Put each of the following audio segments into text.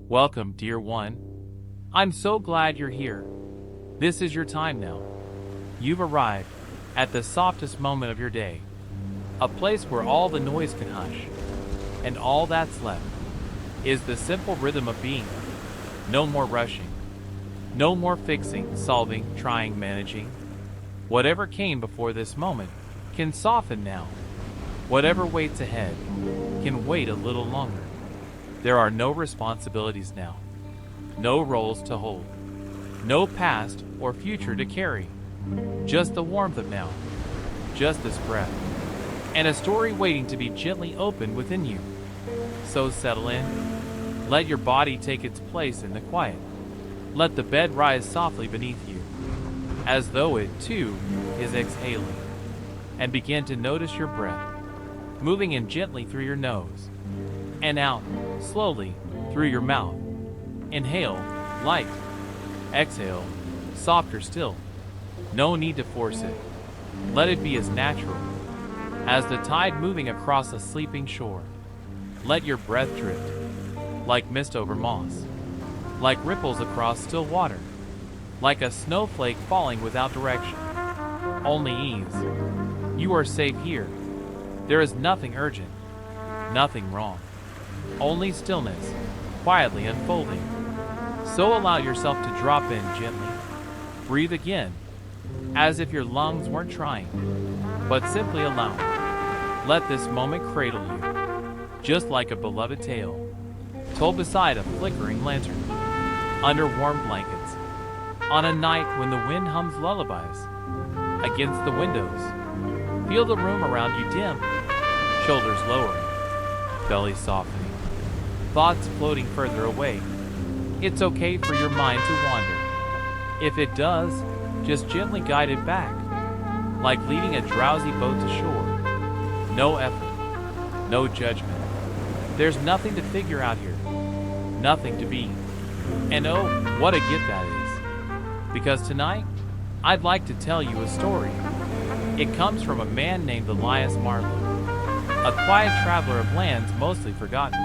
Welcome, dear one. I'm so glad you're here. This is your time now. You've arrived at the softest moment of your day, a place where all the noise can hush, and all that's left is the simple rhythm of being. No more rushing, no more fixing, solving, trying, managing. Whatever came before this moment can soften now. Whatever waits ahead can wait a little longer. There are no responsibilities now, no roles to hold, no past or future to carry, just the warmth of now, just this breath, and a story waiting to be gently opened within you. So settle in, let your body take its place in the quiet, let the bed rise softly beneath you, as though it too is exhaling, and begin to notice your breath, moving in gently through your nose, and out slowly through your mouth. Inhale, light. Exhale, softer still. No need to force it. Let it be as natural as the tide moving across a sleeping shore. Let your breath drift, like mist over moss, like ripples across still water, like a snowflake falling without direction. Only ease. You are safe here. There is nothing urgent, nothing wrong. Only stillness, quietly unfolding. So allow yourself to drop in gently. Breathe again, as if your lungs weren't trying, but simply allow. Let this moment cradle you, just like a beloved tale, told beside a flickering lantern, under warm blankets, on a night when the wind hums lullabies, against the windows. Feel the room around you dim, shoulders lowering, belly softening, thoughts floating further away. It's okay for your mind to wander. If it does, just gently guide it back, like leading a drowsy boat to shore. No effort, no judgment. There's nothing to figure out here, nothing to be. And oh, what a gift that is. Because tonight, I'd like to tell you a story. It comes from a man named Elias Marlowe, a quiet traveler of lands mostly forgotten,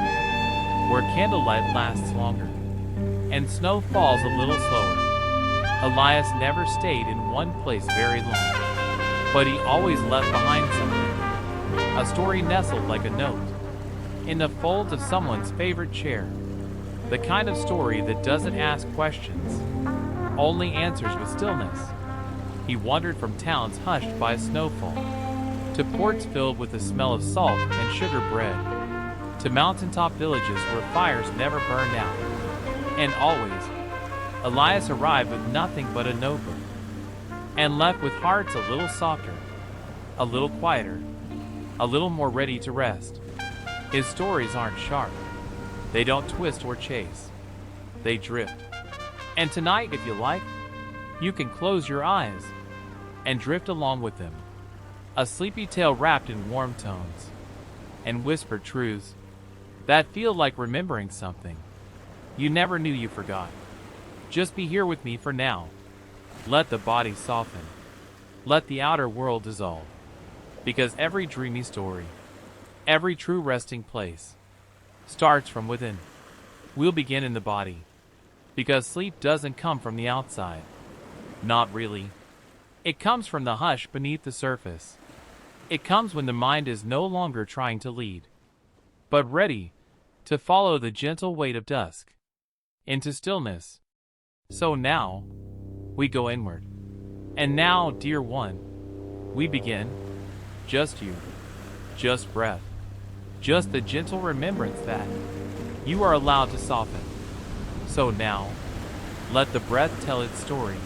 where candlelight lasts longer, and snow falls a little slower. Elias never stayed in one place very long, but he always left behind something, a story nestled like a note, in the folds of someone's favorite chair, the kind of story that doesn't ask questions, only answers with stillness. He wandered from towns hushed by snowfall, to ports filled with the smell of salt and sugar bread, to mountaintop villages where fires never burned out. And always, Elias arrived with nothing but a notebook, and left with hearts a little softer, a little quieter, a little more ready to rest. His stories aren't sharp. They don't twist or chase. They drift. And tonight, if you like, you can close your eyes and drift along with them. A sleepy tale wrapped in warm tones and whispered truths that feel like remembering something you never knew you forgot. Just be here with me for now. Let the body soften. Let the outer world dissolve. Because every dreamy story, every true resting place, starts from within. We'll begin in the body. Because sleep doesn't come from the outside. Not really. It comes from the hush beneath the surface. It comes when the mind is no longer trying to lead, but ready to follow the gentle weight of dusk into stillness. So now, we go inward. And now, dear one, we begin. Just you, just breath, just the gentle remembrance that you are allowed to soften. So now, let the breath tell its story,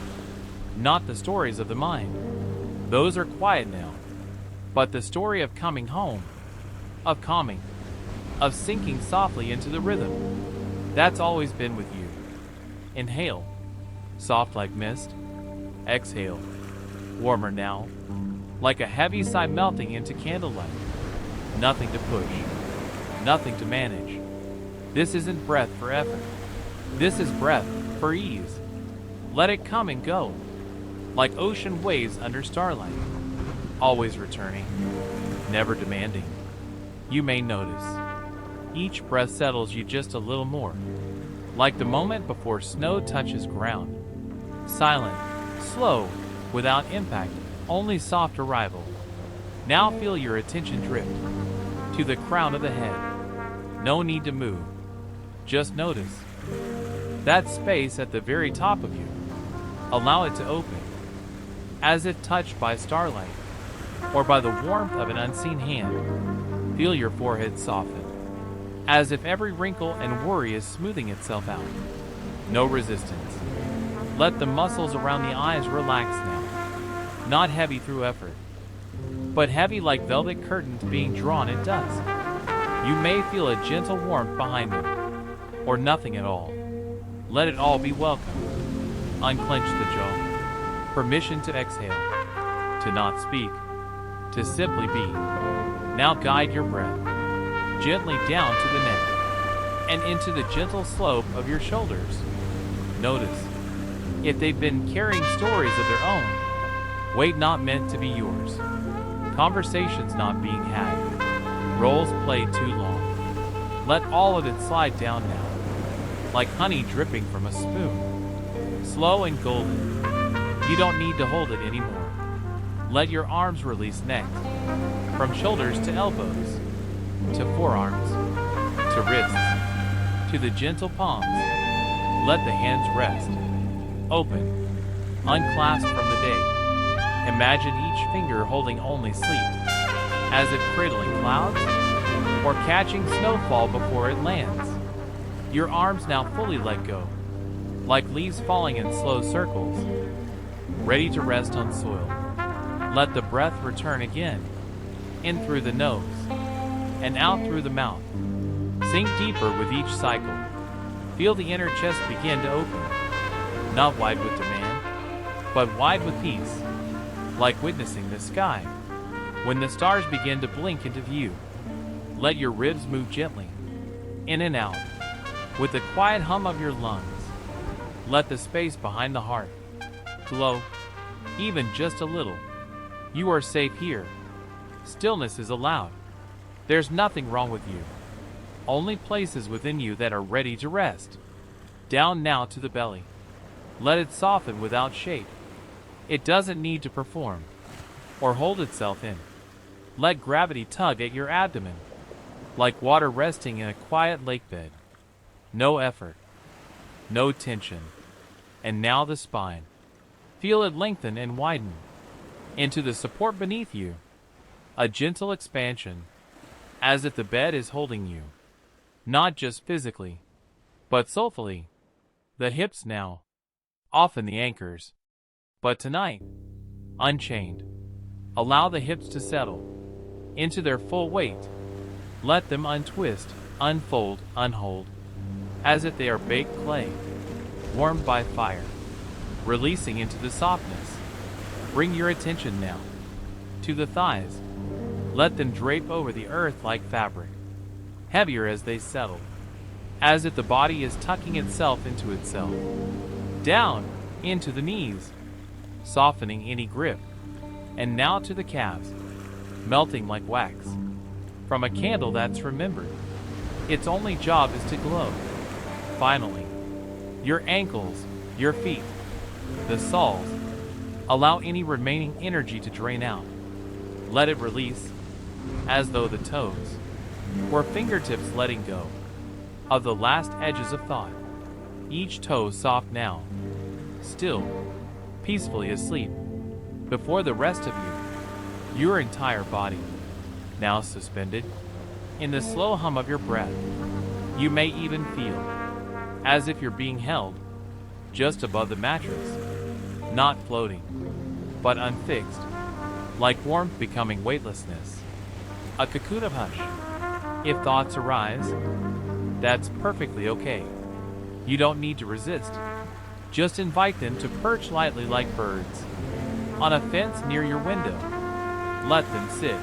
not the stories of the mind. Those are quiet now, but the story of coming home, of calming, of sinking softly into the rhythm that's always been with you. Inhale, soft like mist. Exhale, warmer now, like a heavy sigh melting into candlelight. Nothing to push, nothing to manage. This isn't breath for effort. This is breath for ease. Let it come and go, like ocean waves under starlight, always returning, never demanding. You may notice, each breath settles you just a little more, like the moment before snow touches ground. Silent, slow, without impact, only soft arrival. Now feel your attention drift to the crown of the head. No need to move. Just notice that space at the very top of you. Allow it to open, as if touched by starlight or by the warmth of an unseen hand. Feel your forehead soften, as if every wrinkle and worry is smoothing itself out. No resistance. Let the muscles around the eyes relax now. Not heavy through effort, but heavy like velvet curtains being drawn at dusk. You may feel a gentle warmth behind them, or nothing at all. Let it all be welcome. Unclench the jaw. Permission to exhale, to not speak, to simply be. Now guide your breath gently down to the neck and into the gentle slope of your shoulders. Notice if they've been carrying stories of their own, weight not meant to be yours, conversations not being had, roles played too long. Let all of it slide down now, like honey dripping from a spoon, slow and golden. You don't need to hold it anymore. Let your arms release next, from shoulders to elbows, to forearms, to wrists, to the gentle palms. Let the hands rest, open, unclasped from the day. Imagine each finger holding only sleep, as if cradling clouds or catching snowfall before it lands. Your arms now fully let go, like leaves falling in slow circles, ready to rest on soil. Let the breath return again, in through the nose, and out through the mouth. Sink deeper with each cycle. Feel the inner chest begin to open, not wide with demand, but wide with peace, like witnessing the sky. When the stars begin to blink into view, let your ribs move gently, in and out, with the quiet hum of your lungs. Let the space behind the heart glow, even just a little. You are safe here. Stillness is allowed. There's nothing wrong with you. Only places within you that are ready to rest. Down now to the belly. Let it soften without shape. It doesn't need to perform or hold itself in. Let gravity tug at your abdomen, like water resting in a quiet lake bed. No effort, no tension. And now the spine. Feel it lengthen and widen into the support beneath you. A gentle expansion, as if the bed is holding you, not just physically, but soulfully. The hips now, often the anchors, but tonight, unchained. Allow the hips to settle into their full weight. Let them untwist, unfold, unhold, as if they are baked clay, warmed by fire, releasing into the softness. Bring your attention now to the thighs. Let them drape over the earth like fabric, heavier as they settle, as if the body is tucking itself into itself. Down into the knees, softening any grip, and now to the calves, melting like wax from a candle that's remembered. Its only job is to glow. Finally, your ankles, your feet, the soles. Allow any remaining energy to drain out. Let it release, as though the toes or fingertips letting go of the last edges of thought. Each toe soft now, still, peacefully asleep. Before the rest of you, your entire body, now suspended in the slow hum of your breath. You may even feel as if you're being held just above the mattress, not floating, but unfixed, like warmth becoming weightlessness. A cocoon of hush. If thoughts arise, that's perfectly okay. You don't need to resist. Just invite them to perch lightly like birds on a fence near your window. Let them sit,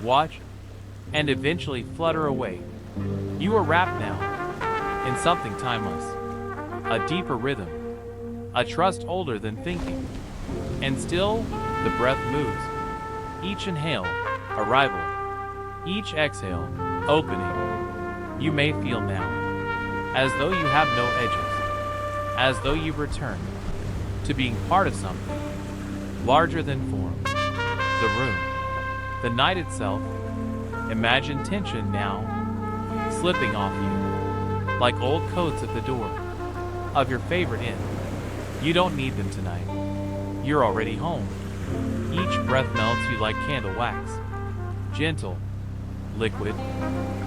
watch, and eventually flutter away. You are wrapped now in something timeless, a deeper rhythm, a trust older than thinking. And still, the breath moves. Each inhale, arrival. Each exhale, opening. You may feel now as though you have no edges, as though you've returned to being part of something larger than form. The room, the night itself. Imagine tension now slipping off you, like old coats at the door of your favorite inn. You don't need them tonight. You're already home. Each breath melts you like candle wax. Gentle, liquid,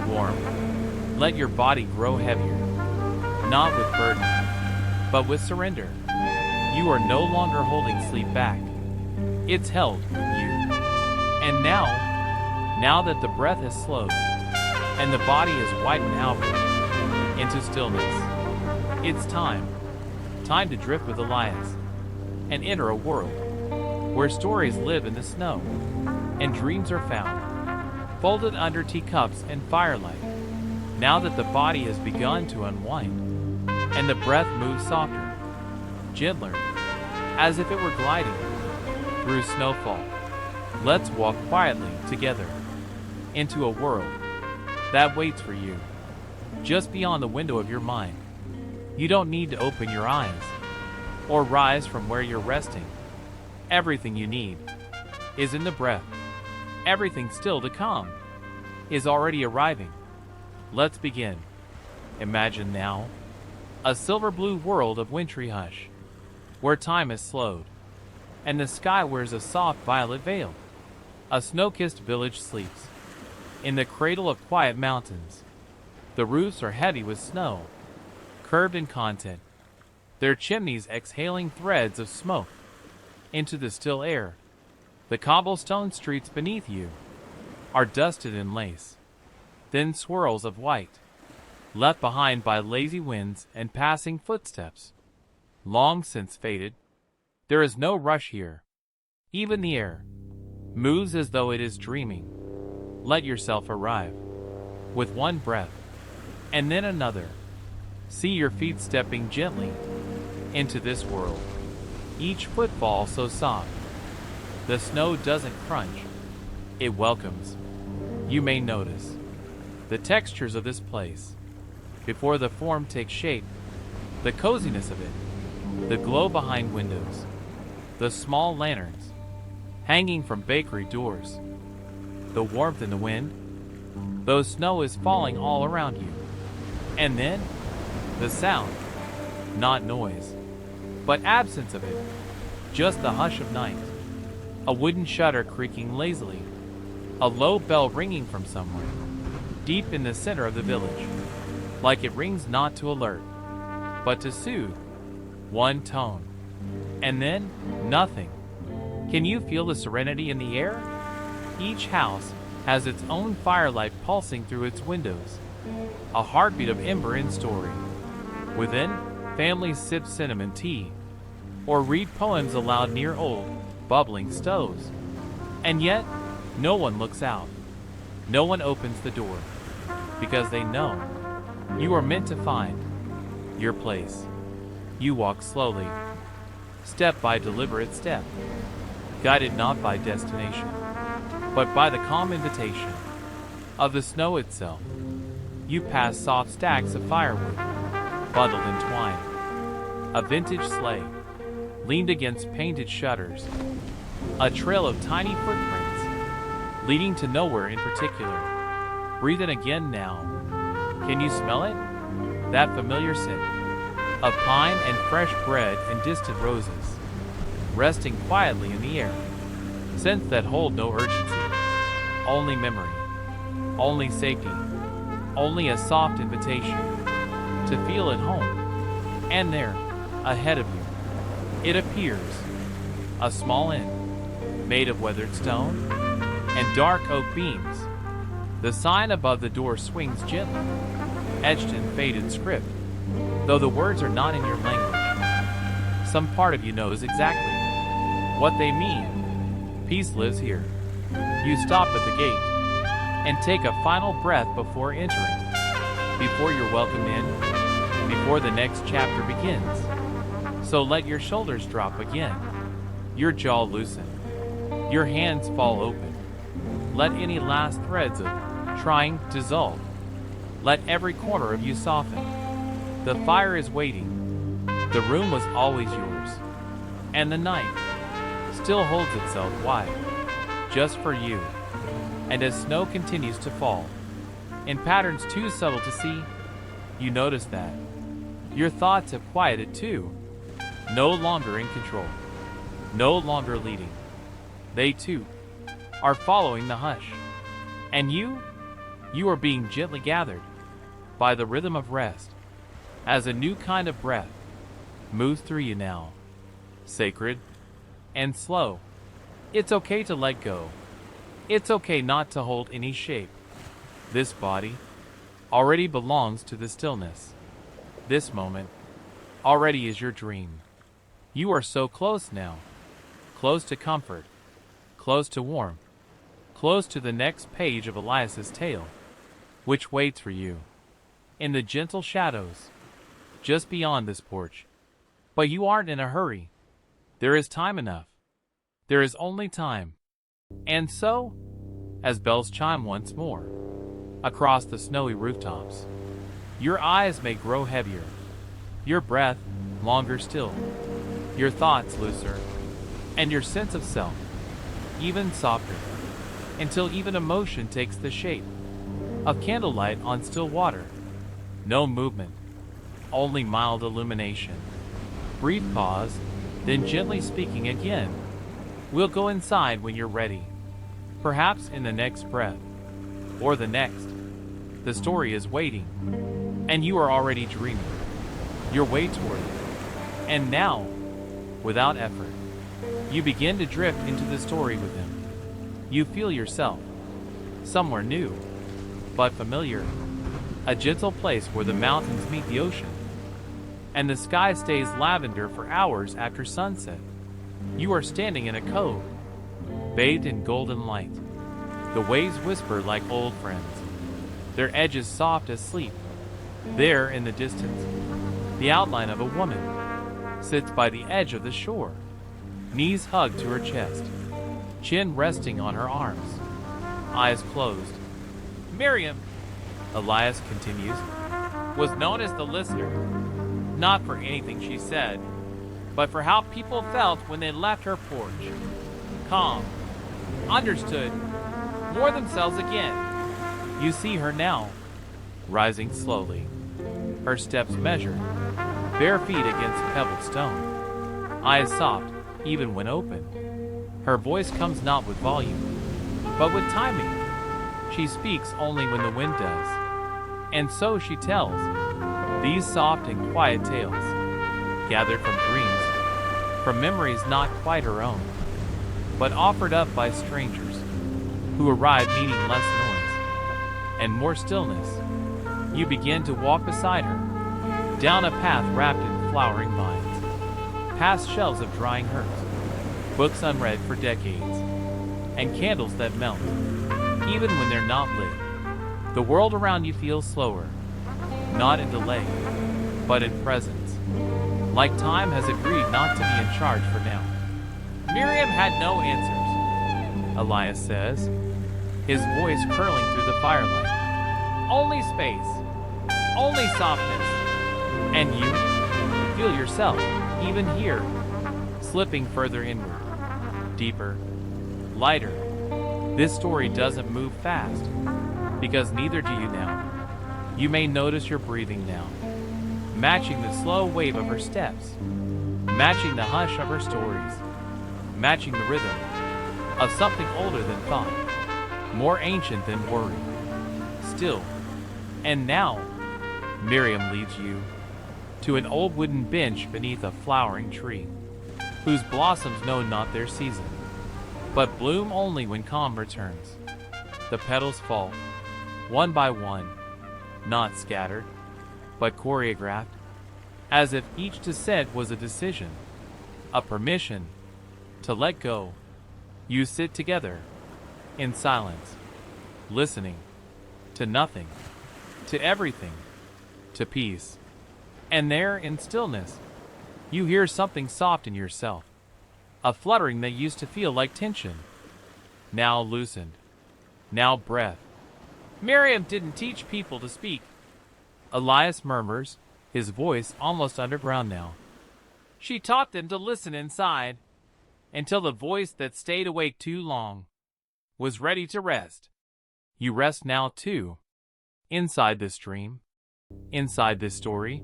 warm. Let your body grow heavier, not with burden, but with surrender. You are no longer holding sleep back. It's held you. And now that the breath has slowed, and the body has widened outward into stillness, it's time to drift with Elias and enter a world where stories live in the snow and dreams are found, folded under teacups and firelight. Now that the body has begun to unwind, and the breath moves softer, gentler, as if it were gliding through snowfall, let's walk quietly together into a world that waits for you, just beyond the window of your mind. You don't need to open your eyes or rise from where you're resting. Everything you need is in the breath. Everything still to come is already arriving. Let's begin. Imagine now a silver blue world of wintry hush, where time has slowed, and the sky wears a soft violet veil. A snow-kissed village sleeps in the cradle of quiet mountains. The roofs are heavy with snow, curved in content, their chimneys exhaling threads of smoke into the still air. The cobblestone streets beneath you are dusted in lace, thin swirls of white, left behind by lazy winds and passing footsteps, long since faded. There is no rush here. Even the air moves as though it is dreaming. Let yourself arrive with one breath and then another. See your feet stepping gently into this world, each footfall so soft. The snow doesn't crunch, it welcomes. You may notice the textures of this place before the form takes shape, the coziness of it, the glow behind windows, the small lanterns hanging from bakery doors, the warmth in the wind, though snow is falling all around you. And then, the sound, not noise, but absence of it, just the hush of night. A wooden shutter creaking lazily, a low bell ringing from somewhere, deep in the center of the village, like it rings not to alert, but to soothe. One tone, and then nothing. Can you feel the serenity in the air? Each house has its own firelight pulsing through its windows, a heartbeat of ember in story. Within, families sip cinnamon tea, or read poems aloud near old, bubbling stoves. And yet, no one looks out. No one opens the door, because they know you are meant to find your place. You walk slowly, step by deliberate step, guided not by destination, but by the calm invitation of the snow itself. You pass soft stacks of firewood, bundled in twine, a vintage sleigh, leaned against painted shutters, a trail of tiny footprints, leading to nowhere in particular. Breathe in again now. Can you smell it? That familiar scent of pine and fresh bread and distant roses, resting quietly in the air. Scents that hold no urgency, only memory, only safety, only a soft invitation to feel at home. And there, ahead of you, it appears, a small inn, made of weathered stone and dark oak beams. The sign above the door swings gently, etched in faded script, though the words are not in your language. Some part of you knows exactly what they mean. Peace lives here. You stop at the gate and take a final breath before entering, before you're welcomed in, before the next chapter begins. So let your shoulders drop again, your jaw loosen, your hands fall open. Let any last threads of trying dissolve. Let every corner of you soften. The fire is waiting. The room was always yours. And the night still holds itself wide, just for you. And as snow continues to fall, in patterns too subtle to see, you notice that your thoughts have quieted too, no longer in control, no longer leading. They too are following the hush. And you are being gently gathered by the rhythm of rest, as a new kind of breath moves through you now, sacred and slow. It's okay to let go. It's okay not to hold any shape. This body already belongs to the stillness. This moment already is your dream. You are so close now, close to comfort, close to warmth, close to the next page of Elias's tale, which waits for you in the gentle shadows just beyond this porch. But you aren't in a hurry. There is time enough. There is only time. And so, as bells chime once more across the snowy rooftops, your eyes may grow heavier, your breath longer still, your thoughts looser, and your sense of self even softer, until even emotion takes the shape of candlelight on still water. No movement, only mild illumination. Brief pause, then gently speaking again. We'll go inside when you're ready, perhaps in the next breath, or the next. The story is waiting, and you are already dreaming your way toward it. And now, without effort, you begin to drift into the story with him. You feel yourself somewhere new, but familiar, a gentle place where the mountains meet the ocean, and the sky stays lavender for hours after sunset. You are standing in a cove, bathed in golden light. The waves whisper like old friends, their edges soft as sleep. There in the distance, the outline of a woman sits by the edge of the shore, knees hugged to her chest, chin resting on her arms, eyes closed. Miriam, Elias continues, was known as the listener, not for anything she said, but for how people felt when they left her porch. Calm, understood, more themselves again. You see her now, rising slowly, her steps measured, bare feet against pebbled stone, eyes soft even when open. Her voice comes not with volume, but with timing. She speaks only when the wind does. And so she tells these soft and quiet tales, gathered from dreams, from memories not quite her own, but offered up by strangers who arrive needing less noise and more stillness. You begin to walk beside her, down a path wrapped in flowering vines, past shelves of drying herbs, books unread for decades, and candles that melt, even when they're not lit. The world around you feels slower, not in delay, but in presence, like time has agreed not to be in charge for now. Miriam had no answers, Elias says, his voice curling through the firelight. Only space, only softness, and you feel yourself, even here, slipping further inward, deeper, lighter. This story doesn't move fast, because neither do you now. You may notice your breathing now, matching the slow wave of her steps, matching the hush of her stories, matching the rhythm of something older than thought, more ancient than worry, still. And now, Miriam leads you to an old wooden bench beneath a flowering tree, whose blossoms know not their season, but bloom only when calm returns. The petals fall, one by one, not scattered, but choreographed, as if each descent was a decision, a permission to let go. You sit together, in silence, listening to nothing, to everything, to peace. And there, in stillness, you hear something soft in yourself, a fluttering that used to feel like tension, now loosened, now breath. Miriam didn't teach people to speak, Elias murmurs, his voice almost underground now. She taught them to listen inside, until the voice that stayed awake too long was ready to rest. You rest now too, inside this dream, inside this story,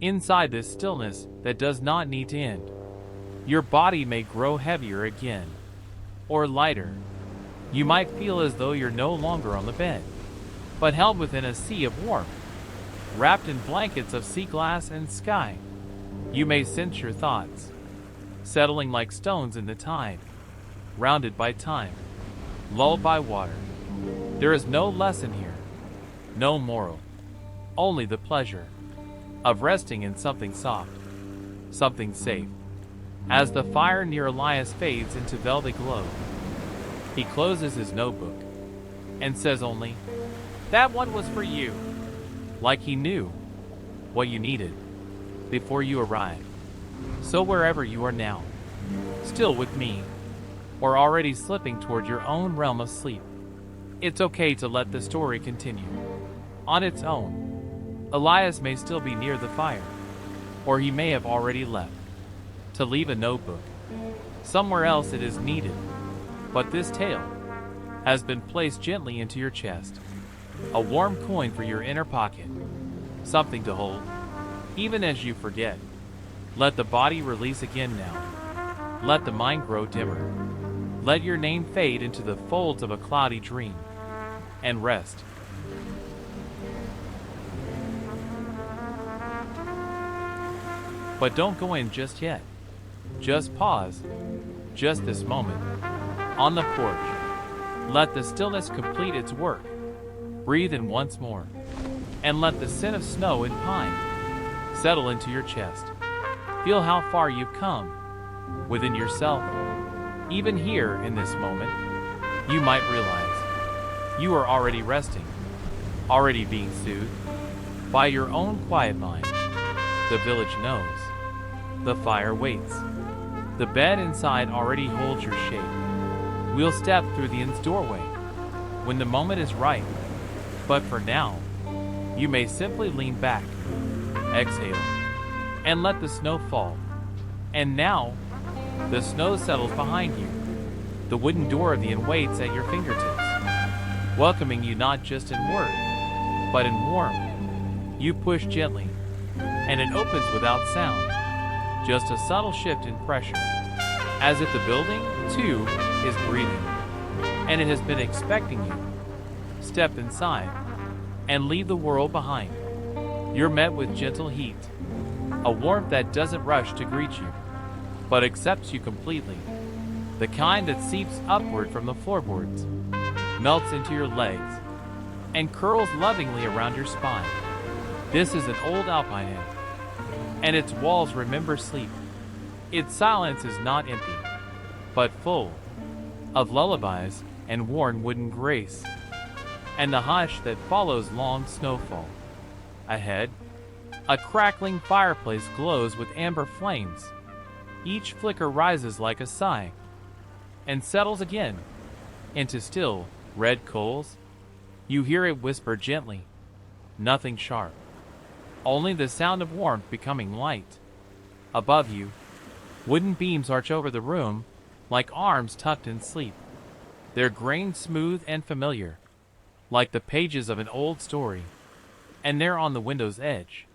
inside this stillness that does not need to end. Your body may grow heavier again, or lighter. You might feel as though you're no longer on the bed, but held within a sea of warmth, wrapped in blankets of sea glass and sky. You may sense your thoughts, settling like stones in the tide, rounded by time, lulled by water. There is no lesson here, no moral, only the pleasure of resting in something soft, something safe. As the fire near Elias fades into velvet glow, he closes his notebook and says only, "That one was for you," like he knew what you needed before you arrived. So wherever you are now, still with me, or already slipping toward your own realm of sleep, it's okay to let the story continue on its own. Elias may still be near the fire, or he may have already left to leave a notebook. Somewhere else it is needed, but this tale has been placed gently into your chest, a warm coin for your inner pocket, something to hold, even as you forget. Let the body release again now. Let the mind grow dimmer. Let your name fade into the folds of a cloudy dream, and rest. But don't go in just yet. Just pause, just this moment, on the porch. Let the stillness complete its work. Breathe in once more, and let the scent of snow and pine settle into your chest. Feel how far you've come within yourself. Even here in this moment, you might realize you are already resting, already being soothed by your own quiet mind. The village knows. The fire waits. The bed inside already holds your shape. We'll step through the inn's doorway when the moment is right. But for now, you may simply lean back, exhale, and let the snow fall. And now, the snow settles behind you. The wooden door of the inn waits at your fingertips, welcoming you not just in word, but in warmth. You push gently, and it opens without sound. Just a subtle shift in pressure, as if the building, too, is breathing, and it has been expecting you. Step inside, and leave the world behind. You're met with gentle heat, a warmth that doesn't rush to greet you, but accepts you completely. The kind that seeps upward from the floorboards, melts into your legs, and curls lovingly around your spine. This is an old alpine inn, and its walls remember sleep. Its silence is not empty, but full of lullabies and worn wooden grace, and the hush that follows long snowfall. Ahead, a crackling fireplace glows with amber flames. Each flicker rises like a sigh, and settles again into still, red coals. You hear it whisper gently, nothing sharp, only the sound of warmth becoming light. Above you, wooden beams arch over the room like arms tucked in sleep. They're grained smooth and familiar, like the pages of an old story. And there on the window's edge,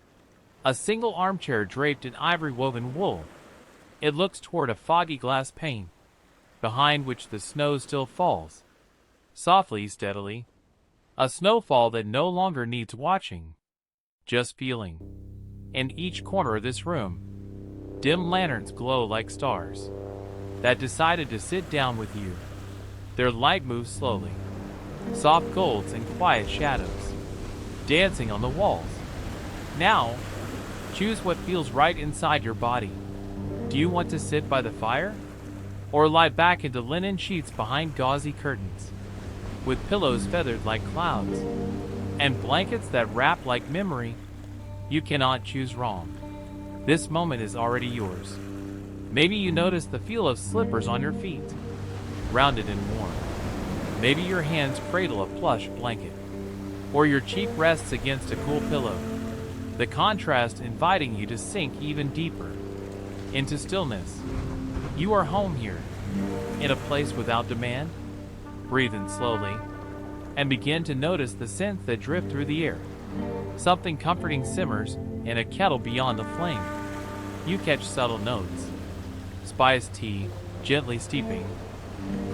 a single armchair draped in ivory-woven wool. It looks toward a foggy glass pane, behind which the snow still falls, softly, steadily, a snowfall that no longer needs watching, just feeling. In each corner of this room, dim lanterns glow like stars that decided to sit down with you. Their light moves slowly, soft golds and quiet shadows, dancing on the walls. Now, choose what feels right inside your body. Do you want to sit by the fire, or lie back into linen sheets behind gauzy curtains, with pillows feathered like clouds, and blankets that wrap like memory? You cannot choose wrong. This moment is already yours. Maybe you notice the feel of slippers on your feet, rounded and warm. Maybe your hands cradle a plush blanket, or your cheek rests against a cool pillow. the contrast inviting you to sink even deeper into stillness. You are home here, in a place without demand. Breathe in slowly, and begin to notice the scents that drift through the air. Something comforting simmers in a kettle beyond the flame. You catch subtle notes. Spiced tea, gently steeping.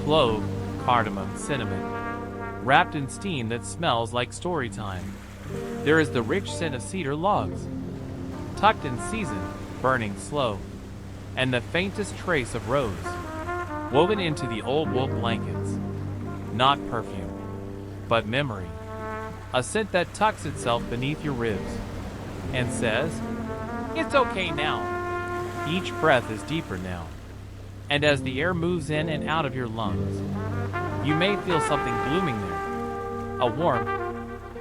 Clove, cardamom, cinnamon, wrapped in steam that smells like story time. There is the rich scent of cedar logs, tucked in season, burning slow, and the faintest trace of rose, woven into the old wool blankets. Not perfume, but memory. A scent that tucks itself beneath your ribs and says, "It's okay now." Each breath is deeper now, and as the air moves in and out of your lungs, you may feel something blooming there. A warmth,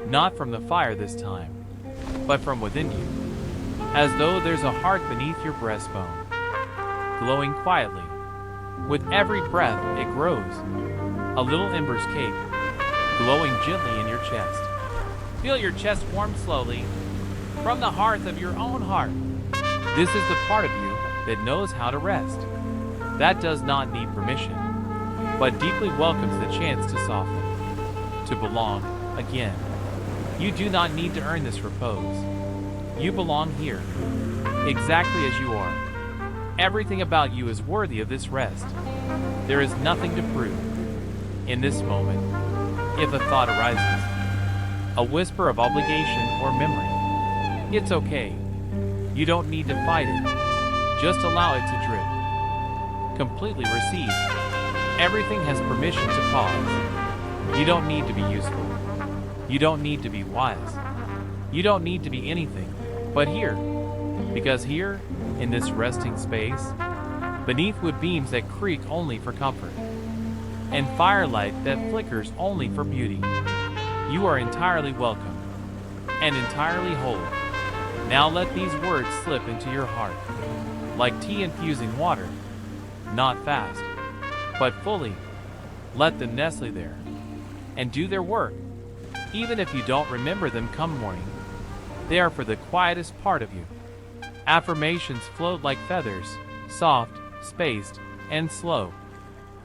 not from the fire this time, but from within you, as though there's a heart beneath your breastbone, glowing quietly. With every breath it grows. A little ember's cake, glowing gently in your chest. Feel your chest warm slowly, from the hearth of your own heart. This is the part of you that knows how to rest, that does not need permission, but deeply welcomes the chance to soften, to belong again. You do not need to earn this repose. You belong here, exactly as you are. Everything about you is worthy of this rest. There is nothing to prove. In this moment, if a thought arises, a whisper of obligation or memory, it's okay. You don't need to fight it. Just allow it to drift. Completely receive. Everything has permission to pause. You don't need to be useful. You don't need to be wise. You don't need to be anything but here. Because here, in this resting space, beneath wood beams that creak only for comfort, and firelight that flickers only for beauty, you are entirely welcome and entirely whole. Now let these words slip into your heart, like tea infusing water, not fast, but fully. Let them nestle there and do their work, even if you don't remember them come morning. They are for the quietest part of you. Affirmations float like feathers, soft, spaced, and slow.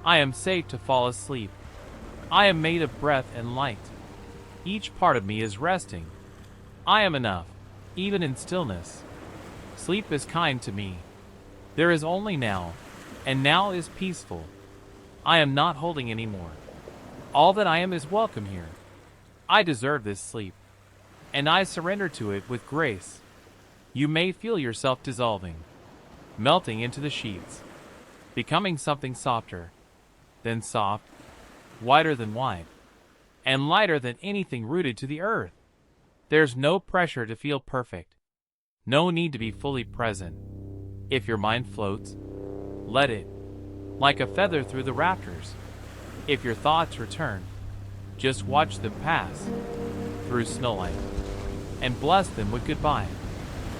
I am safe to fall asleep. I am made of breath and light. Each part of me is resting. I am enough, even in stillness. Sleep is kind to me. There is only now, and now is peaceful. I am not holding any more. All that I am is welcome here. I deserve this sleep, and I surrender to it with grace. You may feel yourself dissolving, melting into the sheets, becoming something softer, then soft, whiter than white, and lighter than anything rooted to the earth. There's no pressure to feel perfect, no need to be fully present. If your mind floats, let it, like a feather through the rafters. If your thoughts return, just watch them pass through snowlight and bless them with goodbye.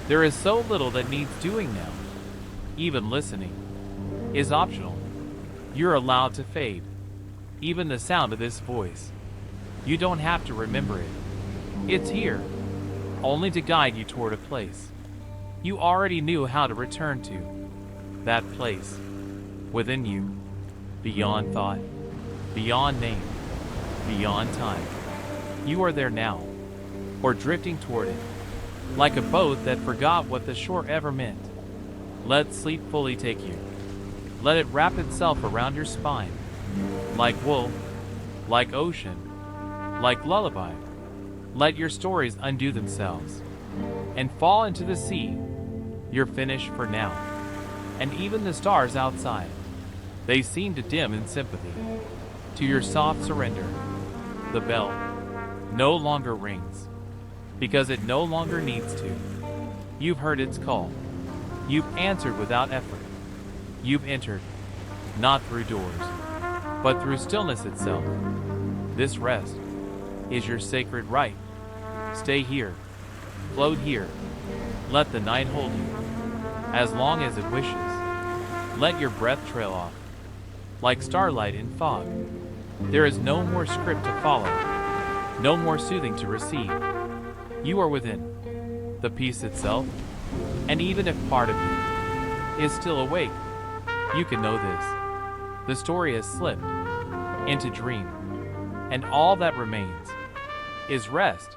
There is so little that needs doing now. Even listening is optional. You're allowed to fade. Even the sound of this voice. You don't have to remember it. It's here, only to guide you toward a place you already knew how to return to. That place, within you, beyond thought, beyond name, beyond time. You are there now, or drifting toward it, like a boat that forgot what the shore ever meant. Let sleep fully take you. Let it wrap itself around your spine, like wool, like ocean, like lullaby. Let your stories undo themselves and fall into the sea. You're finished for now. And even the stars outside, they seem to dim in sympathy to your soft surrender. The bell no longer rings, because it no longer needs to. You've heard its call. You've answered without effort. You've entered, not through doors, but through stillness itself. This rest is your sacred right. Stay here. Float here. Let the night hold you, as long as it wishes. Let your breath trail off, like starlight in fog. There is no more script to follow, no more soothing to receive. You are within the peace itself. And even if part of you is still awake, you can know this. The story has slipped into dream, and all that remains is rest.